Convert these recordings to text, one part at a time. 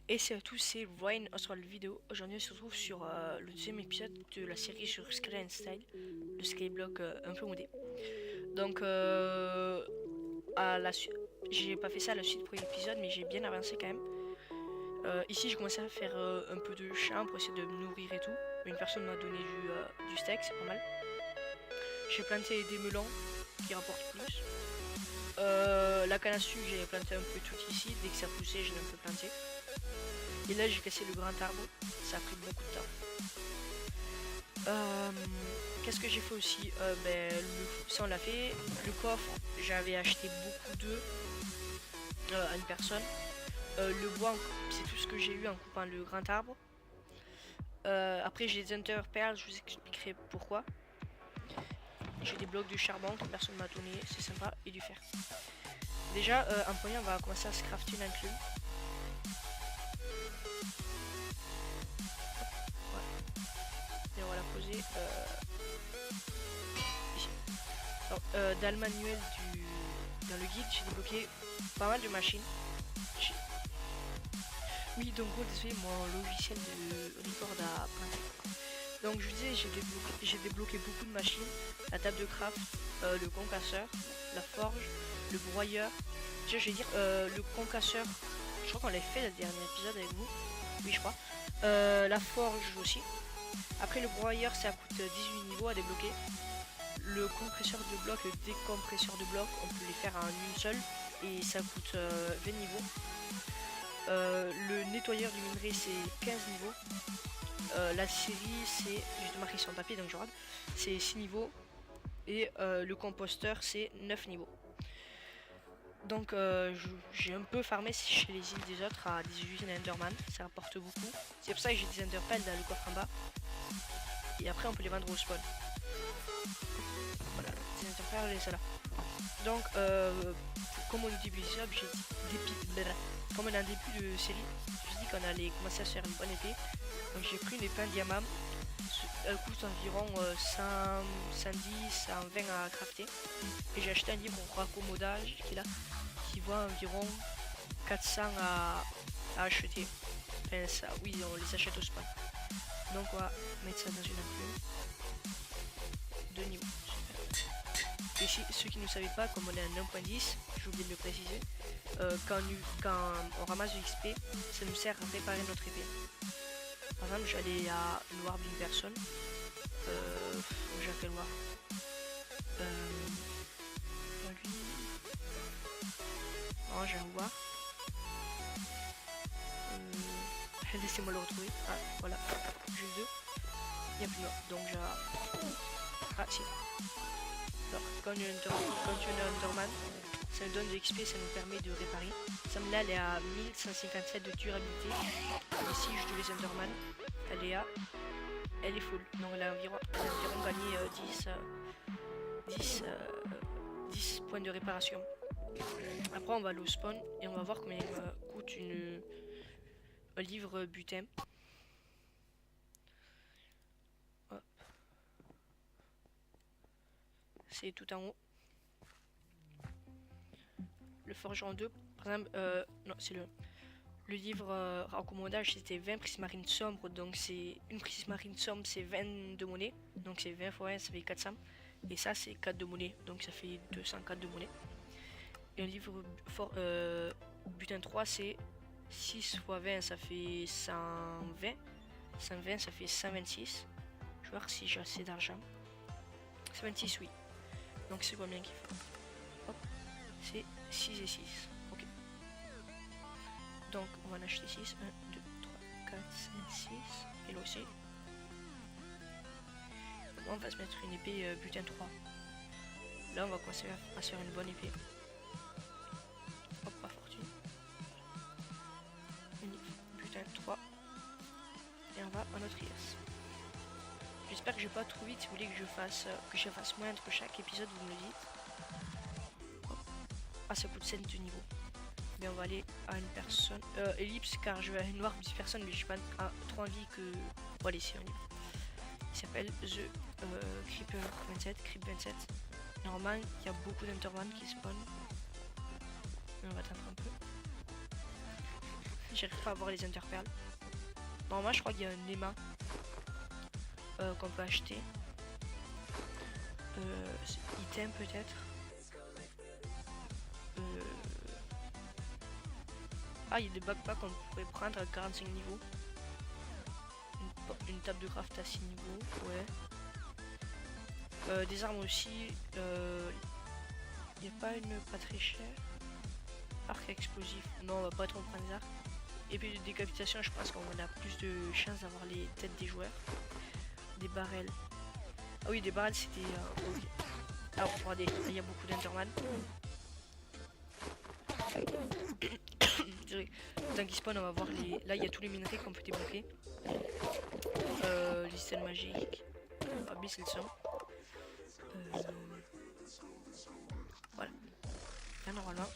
Et c'est à tous, c'est Ryan Austral vidéo. Aujourd'hui on se retrouve sur le deuxième épisode de la série sur Skeleton Style, le skyblock un peu modé. Donc j'ai pas fait ça à la suite du premier épisode, mais j'ai bien avancé quand même. Ici j'ai commencé à faire un peu de champ pour essayer de me nourrir et tout. Une personne m'a donné du steak, c'est pas mal. J'ai planté des melons qui rapportent plus. La canne à sucre j'ai planté un peu tout ici, dès que ça poussait je l'ai un peu planté. Et là j'ai cassé le grand arbre, ça a pris beaucoup de temps. Qu'est-ce que j'ai fait aussi, ça on l'a fait. Le coffre, j'avais acheté beaucoup d'œufs à une personne. Le bois, c'est tout ce que j'ai eu en coupant le grand arbre. Après j'ai des Ender Pearls, je vous expliquerai pourquoi. J'ai des blocs de charbon que personne m'a donné, c'est sympa, et du fer. Déjà, en premier on va commencer à se crafter une enclume. Et on va la poser ici. Alors, dans le manuel dans le guide, j'ai débloqué pas mal de machines. Oui, donc désolé, mon logiciel de record a planté. Donc je vous disais, j'ai débloqué beaucoup de machines. La table de craft, le concasseur, la forge, le broyeur. Déjà je vais dire le concasseur, je crois qu'on l'a fait le dernier épisode avec vous. Oui je crois. La forge aussi. Après le broyeur ça coûte 18 niveaux à débloquer. Le compresseur de blocs, le décompresseur de blocs, on peut les faire en une seule et ça coûte 20 niveaux. Le nettoyeur du minerai c'est 15 niveaux. La série c'est, j'ai marqué sur le papier donc je regarde, c'est 6 niveaux. Et le composteur c'est 9 niveaux. Donc j'ai un peu farmé chez les îles des autres à des usines Enderman, ça rapporte beaucoup. C'est pour ça que j'ai des Enderpearls dans le coffre en bas. Et après on peut les vendre au spawn. Voilà, des Enderpearls et ça là. Donc comme on dit comme on est en début de série, je dis qu'on allait commencer à se faire une bonne épée. Donc j'ai pris une épée en diamant. Elle coûte environ 110, 120 à crafter. Et j'ai acheté un livre au raccommodage qui vaut environ 400 à acheter. Enfin ça, oui, on les achète au spawn. Donc on va mettre ça dans une enclume. 2 niveaux, super. Et si ceux qui ne savaient pas, comme on est à 1.10, j'ai oublié de le préciser, quand on ramasse du XP, ça nous sert à réparer notre épée. Par exemple, j'allais à Loire d'une personne. J'ai fait Loire. Lui. Non, j'ai un Loire. Laissez-moi le retrouver. Ah, voilà. J'ai deux. Il n'y a plus Loire. Donc j'ai. Ah, si. Alors, quand tu es un Enderman, ça nous donne de l'XP, ça nous permet de réparer. Sam là, elle est à 1157 de durabilité. Ici, je joue les Enderman. Elle est full. Donc elle a environ gagné 10 points de réparation. Après on va aller au spawn et on va voir combien coûte un livre butin. C'est tout en haut. Le forgeron 2, par exemple, non c'est le livre raccommodage, c'était 20 prismarines sombres, donc c'est une prismarine sombre, c'est 20 de monnaie, donc c'est 20 fois 1, ça fait 400, et ça c'est 4 de monnaie, donc ça fait 204 de monnaie. Et un livre butin 3, c'est 6 fois 20, ça fait 120, 120 ça fait 126, je vais voir si j'ai assez d'argent, 126 oui, donc c'est combien qu'il faut, hop, c'est 6 et 6. Donc on va en acheter 6, 1, 2, 3, 4, 5, 6, et là aussi. On va se mettre une épée butin 3. Là on va commencer à se faire une bonne épée. Hop, pas fortune. Une butin 3. Et on va à notre IS. J'espère que je vais pas trop vite. Si vous voulez que je fasse moins entre chaque épisode, vous me le dites. Hop. Ah, ça coûte 7 de niveau. Mais on va aller à une personne ellipse, car je vais aller noir 10 personnes, mais j'ai pas trop envie que. Bon allez, si on y va. Il s'appelle The Creeper 27, Creep 27. Normalement il y a beaucoup d'Enderman qui spawnent. On va attendre un peu. J'arrive pas à avoir les interperles. Normalement, je crois qu'il y a un aimant qu'on peut acheter. Item peut-être. Ah, il y a des backpacks qu'on pourrait prendre à 45 niveaux. Une table de craft à 6 niveaux, ouais. Des armes aussi. Il n'y a pas une pas très chère. Arc explosif. Non, on va pas trop prendre des arcs. Et puis de décapitation, je pense qu'on a plus de chances d'avoir les têtes des joueurs. Des barrels. Ah oui, des barrels c'était... ok. Alors, regardez, il y a beaucoup d'interman. Tant qu'ils spawn, on va voir les... Là, il y a tous les minerais qu'on peut débloquer. Les scènes magiques. Abyss, le son. Voilà. Là, normalement.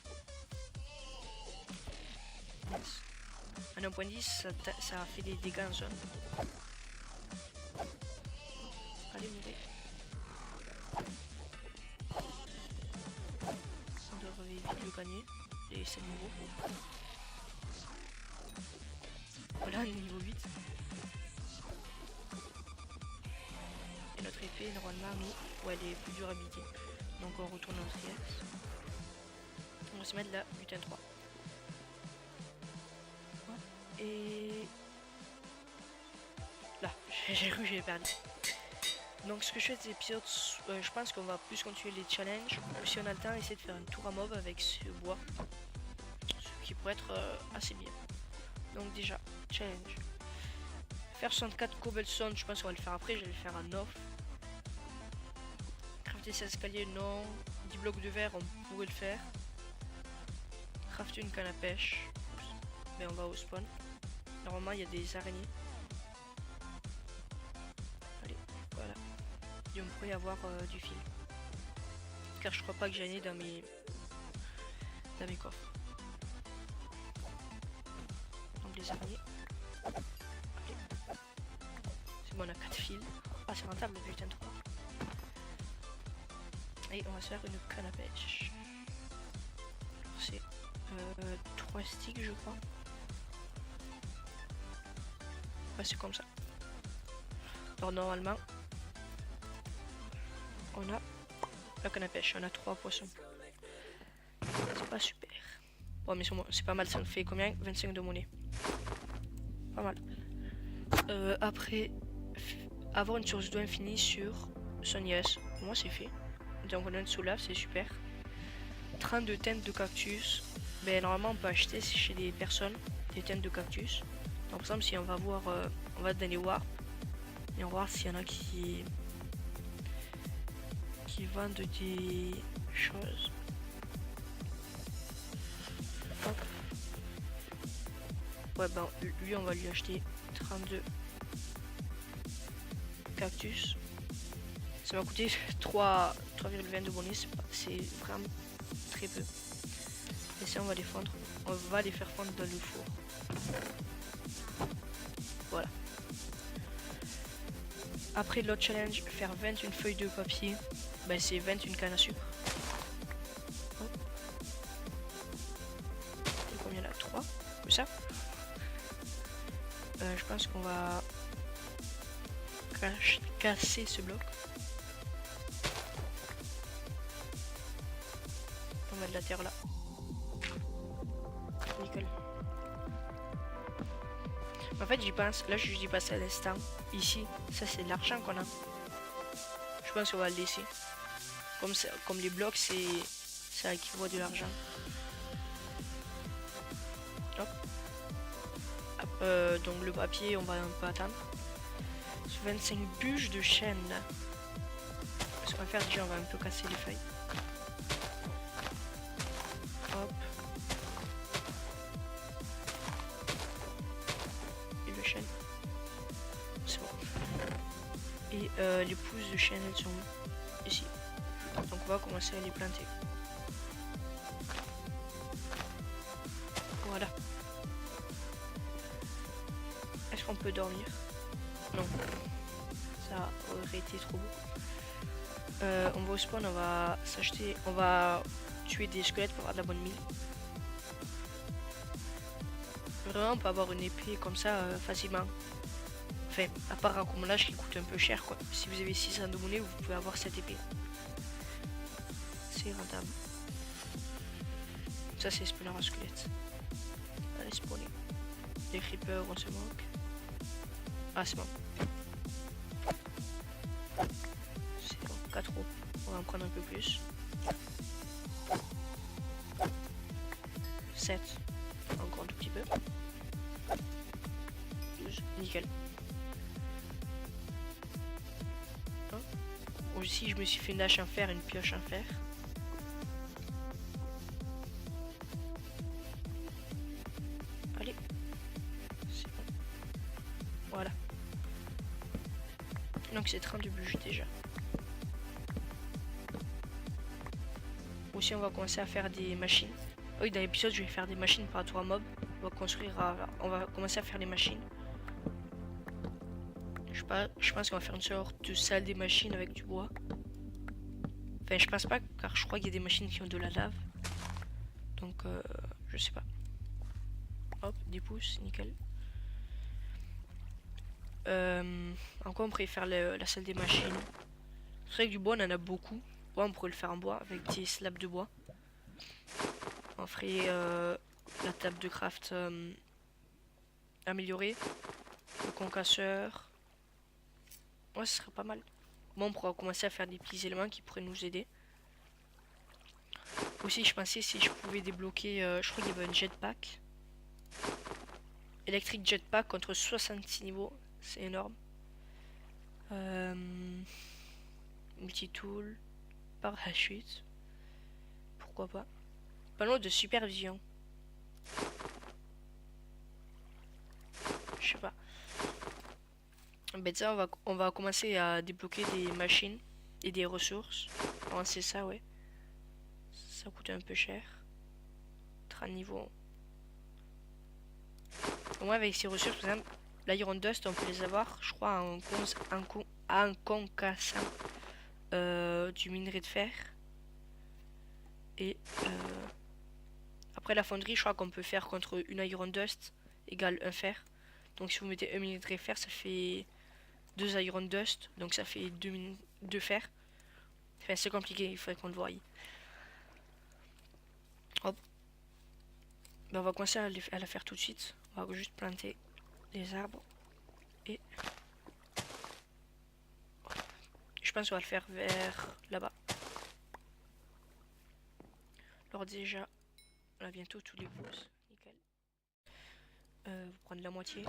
Yes. À 1.10, ça a fait des dégâts en zone. Allez, mourez. On devrait vite le gagner. Les 7 niveaux. Voilà, niveau 8. Et notre épée, normalement, nous, ouais, elle est plus dure à buter. Donc on retourne en trias. On va se mettre là, butin 3. Et... Là, j'ai cru que j'avais perdu. Donc ce que je fais de ces épisodes, je pense qu'on va plus continuer les challenges. Si on a le temps, essayer de faire un tour à mob avec ce bois. Ce qui pourrait être assez bien. Donc déjà, challenge. Faire 64 cobblestone, je pense qu'on va le faire après, je vais le faire en off. Crafter 16 escaliers, non. 10 blocs de verre, on pourrait le faire. Crafter une canne à pêche. Mais on va au spawn. Normalement, il y a des araignées. Allez, voilà. Et on pourrait avoir du fil. Car je crois pas que j'en ai dans mes coffres. Donc les araignées. Allez. C'est bon, on a 4 fils. Ah, c'est rentable le putain de 3. Et on va se faire une canne à pêche. C'est 3 sticks, je crois. Ouais, c'est comme ça. Alors normalement, on a la canne à pêche, on a 3 poissons. C'est pas super. Bon, mais c'est pas mal, ça nous fait combien? 25 de monnaie. Pas mal. Après, avoir une source d'eau infinie sur son IS. Moi, c'est fait. Donc on a une soulave, c'est super. 32 teintes de cactus. Ben, normalement, on peut acheter chez des personnes des teintes de cactus. Donc, par exemple, si on va voir, on va dans les warp et on va voir s'il y en a qui vendent des choses. Hop. Ouais, ben lui, on va lui acheter 32 cactus. Ça m'a coûté 3,20 de bonus, c'est vraiment très peu. Et ça, on va les fondre. On va les faire fondre dans le four. Voilà. Après l'autre challenge, faire 21 feuilles de papier. Ben c'est 21 cannes à sucre. Hop. Et combien là? 3. Comme ça. Je pense qu'on va casser ce bloc. On met de la terre là. Nickel. En fait, j'y pense. Là, je dis passer à l'instant. Ici, ça c'est de l'argent qu'on a. Je pense qu'on va le laisser. Comme les blocs, ça équivaut à de l'argent. Hop. Donc le papier, on va un peu attendre. 25 bûches de chêne. Ce qu'on va faire déjà, on va un peu casser les feuilles. Hop. Et le chêne. C'est bon. Et les pousses de chêne, elles sont ici. Donc on va commencer à les planter. Voilà. Est-ce qu'on peut dormir? Non. Ça aurait été trop beau. On va au spawn, on va s'acheter, on va tuer des squelettes pour avoir de la bonne mine. Vraiment, on peut avoir une épée comme ça facilement. Enfin, à part raccommodage qui coûte un peu cher quoi. Si vous avez 600 de monnaie, vous pouvez avoir cette épée. C'est rentable. Ça c'est spawner à squelette. Allez spawner. Les creepers, on se moque. Ah c'est bon. C'est bon, 4 euros. On va en prendre un peu plus. 7. Encore un tout petit peu. 12. Nickel. Aussi, je me suis fait une hache en fer, une pioche en fer. Allez. C'est bon. Voilà. Donc c'est 32 bûches déjà. Aussi, on va commencer à faire des machines. Oui, dans l'épisode, je vais faire des machines par rapport à mob. On va commencer à faire les machines. Je pense qu'on va faire une sorte de salle des machines avec du bois. Enfin, je pense pas, car je crois qu'il y a des machines qui ont de la lave. Donc, je sais pas. Hop, des pouces, nickel. En quoi on pourrait faire la salle des machines? C'est vrai que du bois, on en a beaucoup. Ouais, on pourrait le faire en bois, avec des slabs de bois. On ferait la table de craft améliorée. Le concasseur. Ouais, ce serait pas mal. Bon, on pourra commencer à faire des petits éléments qui pourraient nous aider. Aussi, je pensais si je pouvais débloquer, je crois qu'il y avait un jetpack. Électrique jetpack contre 66 niveaux, c'est énorme. Multitool, parachute, pourquoi pas. Panneau de supervision. Je sais pas. Ben ça, on va commencer à débloquer des machines et des ressources. Oh, c'est ça, ouais. Ça coûte un peu cher. 30 niveaux. Au moins avec ces ressources, par exemple, l'iron dust, on peut les avoir, je crois, en concassant du minerai de fer. Et après la fonderie, je crois qu'on peut faire contre une iron dust égale un fer. Donc si vous mettez un minerai de fer, ça fait 2 iron dust, donc ça fait 2 fer. Enfin, c'est compliqué, il faudrait qu'on le voie. Hop. Ben, on va commencer à la faire tout de suite. On va juste planter des arbres. Et je pense qu'on va le faire vers là-bas. Alors déjà, on a bientôt tous les pouces. Nickel. On va prendre la moitié.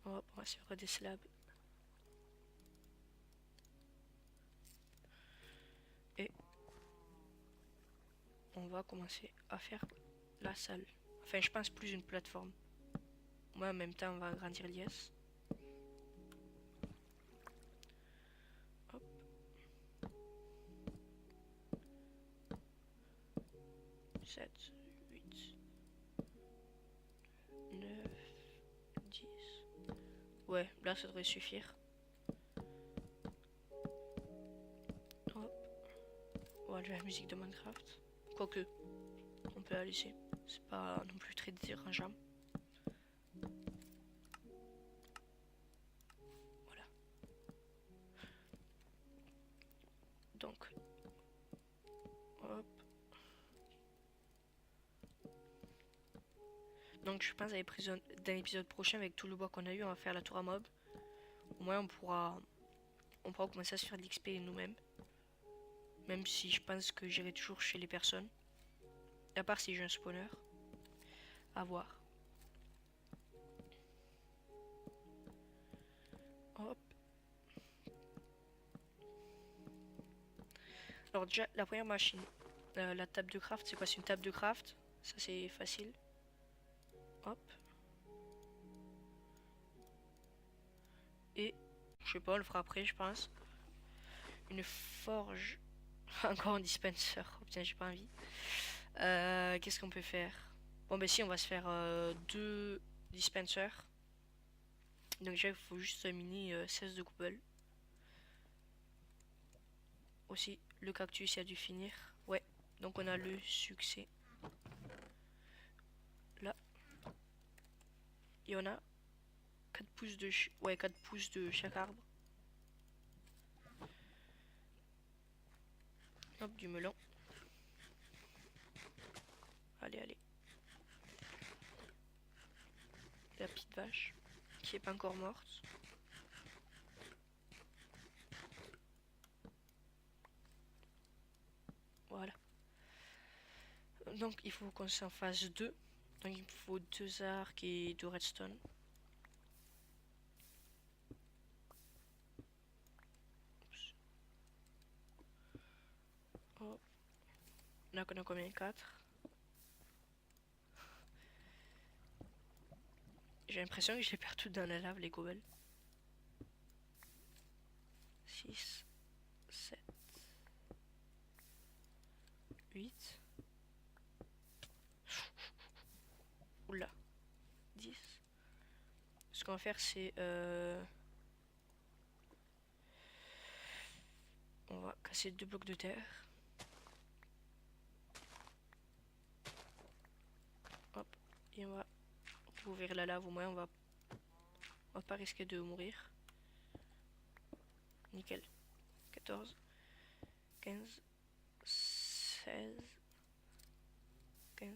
Hop, on va se faire des slabs. Et on va commencer à faire la salle. Enfin, je pense plus une plateforme. Moi, en même temps, on va agrandir l'IS. Hop. 7, 8, 9, 10. Ouais, là, ça devrait suffire. Hop. On va enlever la musique de Minecraft. Quoique, on peut la laisser. C'est pas non plus très dérangeant. Voilà. Donc, hop. Donc je pense dans l'épisode prochain, avec tout le bois qu'on a eu, on va faire la tour à mob. Au moins on pourra commencer à se faire de l'XP nous-mêmes. Même si je pense que j'irai toujours chez les personnes. À part si j'ai un spawner. À voir. Hop. Alors déjà, la première machine. La table de craft, c'est quoi? C'est une table de craft. Ça c'est facile. Hop. Et, je sais pas, on le fera après je pense. Une forge. Encore un dispenser. Oh putain, j'ai pas envie. Qu'est-ce qu'on peut faire? Bon, ben si, on va se faire 2 dispensers. Donc, déjà, il faut juste un mini 16 de cobble. Aussi, le cactus, il a dû finir. Ouais, donc on a le succès. Là, Et on a 4 pouces de 4 pouces de chaque arbre. Hop, du melon. Allez, allez. La petite vache qui est pas encore morte. Voilà. Donc il faut qu'on s'en fasse 2. Donc il me faut 2 arcs et 2 redstone. Hop. Là on a combien? 4. J'ai l'impression que je les perds toutes dans la lave les gobels. 6, 7, 8. Oula. 10. Ce qu'on va faire c'est on va casser 2 blocs de terre. Hop. Et on va ouvrir la lave au moins, on va pas risquer de mourir. Nickel. 14, 15, 16, 15.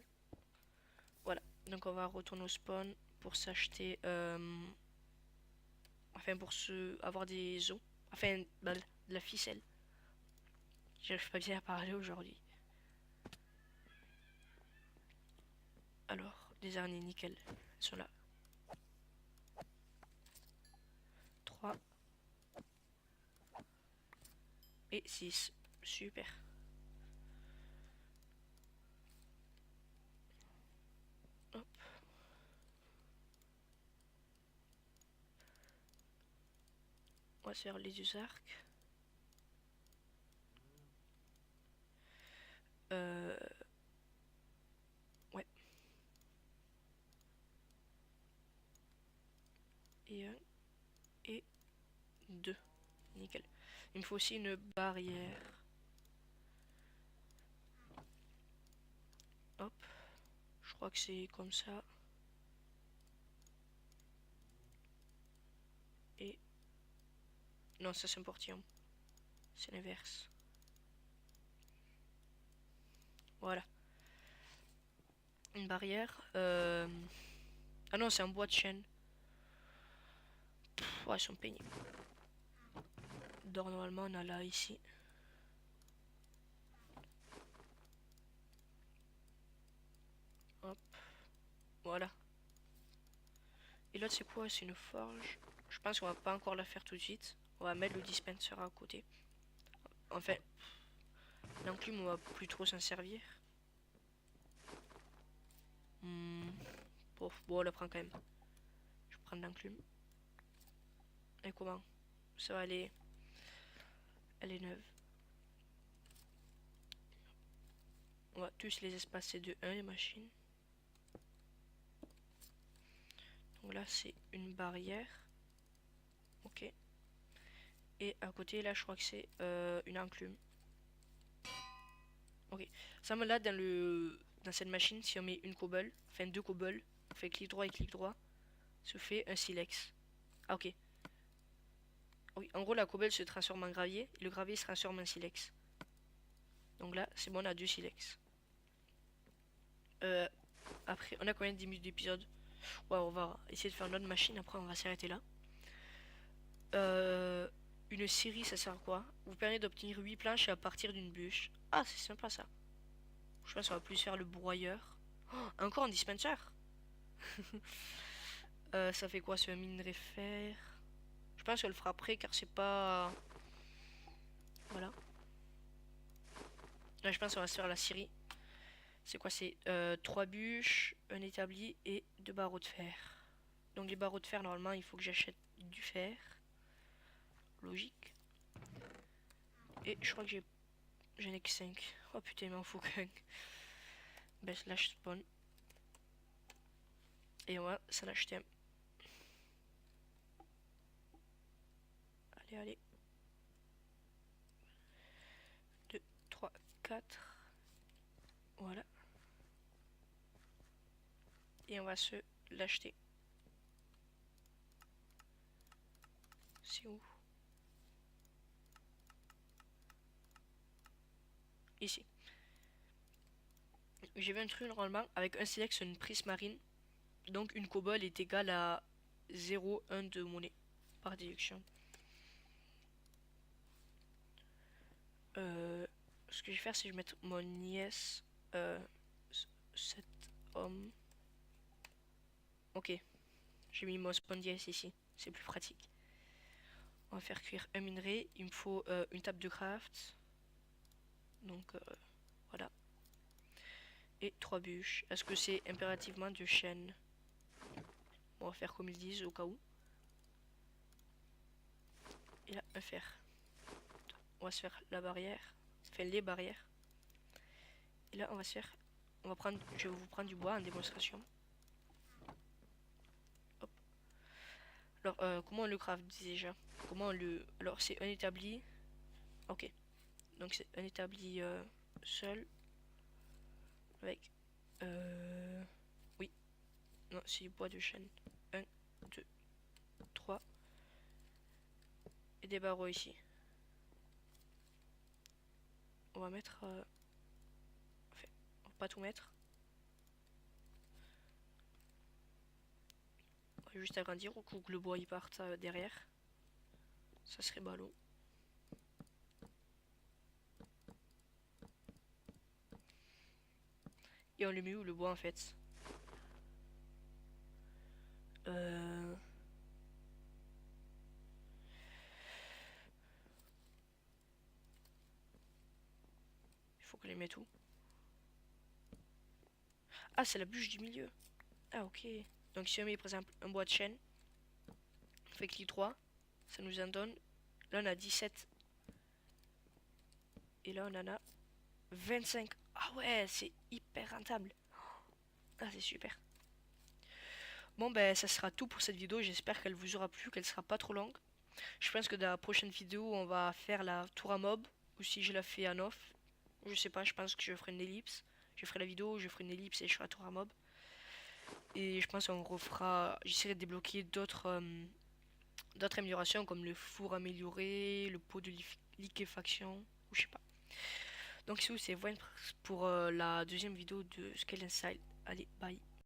Voilà. Donc on va retourner au spawn pour s'acheter enfin pour avoir des os. Enfin bah, de la ficelle. J'arrive pas bien à parler aujourd'hui. Alors, des araignées nickel. Elles sont là. 3 et 6. Super. Hop. On va se faire les deux arcs. Ouais. Et 1 et 2. Nickel. Il me faut aussi une barrière. Hop. Je crois que c'est comme ça. Et... non, ça c'est un portillon. C'est l'inverse. Voilà. Une barrière. Ah non, c'est un bois de chêne. Pff, ouais, ils sont pénibles. D'or, normalement, on a là, ici. Hop. Voilà. Et l'autre, c'est quoi? C'est une forge. Je pense qu'on va pas encore la faire tout de suite. On va mettre le dispenser à côté. Enfin, l'enclume, on va plus trop s'en servir. Bon, on la prend quand même. Je vais prendre l'enclume. Et comment? Ça va aller. Elle est neuve. On va tous les espacer de 1 les machines. Donc là c'est une barrière. Ok. Et à côté là je crois que c'est une enclume. Ok. Ça me là dans cette machine, si on met une cobble, enfin 2 cobbles, on fait clic droit, se fait un silex. Ah ok. Oui, en gros la cobble se transforme en gravier et le gravier se transforme en silex. Donc là c'est bon, on a 2 silex. Après, on a combien de 10 minutes d'épisode? Ouais, on va essayer de faire une autre machine, après on va s'arrêter là. Une série, ça sert à quoi? Vous permet d'obtenir 8 planches à partir d'une bûche. Ah, c'est sympa ça. Je pense qu'on va plus faire le broyeur. Oh, encore un dispenser. Ça fait quoi ce minerai fer? Je pense qu'elle le fera après car c'est pas... Voilà. Là, je pense qu'on va se faire la scierie. C'est quoi? C'est 3 bûches, un établi et 2 barreaux de fer. Donc les barreaux de fer, normalement, il faut que j'achète du fer. Logique. Et je crois que j'en ai que 5. Oh putain, il m'en faut qu'un. Ben là je spawn. Et on va s'en acheter un. Allez, allez. 2, 3, 4. Voilà. Et on va se l'acheter. C'est où? Ici. J'ai vu un truc normalement avec un select sur une prismarine. Donc une cobble est égale à 0,1 de monnaie par déduction. Ce que je vais faire, c'est que je vais mettre mon nièce. Cet homme. Ok. J'ai mis mon spawn dièse ici. C'est plus pratique. On va faire cuire un minerai. Il me faut une table de craft. Donc voilà. Et 3 bûches. Est-ce que c'est impérativement de chêne? On va faire comme ils disent au cas où. Et là, un fer. On va se faire la barrière. Enfin, les barrières. Et là, on va se faire. On va prendre. Je vais vous prendre du bois en démonstration. Hop. Alors, comment on le craft déjà? Comment on le. Alors, c'est un établi. Ok. Donc, c'est un établi seul. Avec. Oui. Non, c'est du bois de chêne. 1, 2, 3. Et des barreaux ici. On va mettre. Enfin, on va pas tout mettre. On va juste agrandir au coup que le bois il parte derrière. Ça serait ballot. Et on le met où le bois en fait? Il faut qu'on les mette où? Ah, c'est la bûche du milieu. Ah, ok. Donc si on met par exemple un bois de chêne, on fait clic droit, ça nous en donne. Là on a 17. Et là on en a 25. Ah ouais, c'est hyper rentable. Ah, c'est super. Bon ben ça sera tout pour cette vidéo. J'espère qu'elle vous aura plu, qu'elle sera pas trop longue. Je pense que dans la prochaine vidéo on va faire la tour à mob. Ou si je la fais en off. Je sais pas, je pense que je ferai une ellipse. Je ferai la vidéo, je ferai une ellipse et je ferai la tour à mob. Et je pense qu'on refera. J'essaierai de débloquer d'autres améliorations comme le four amélioré, le pot de liquéfaction, ou je sais pas. Donc c'est Voine pour la deuxième vidéo de Skeleton Style. Allez, bye.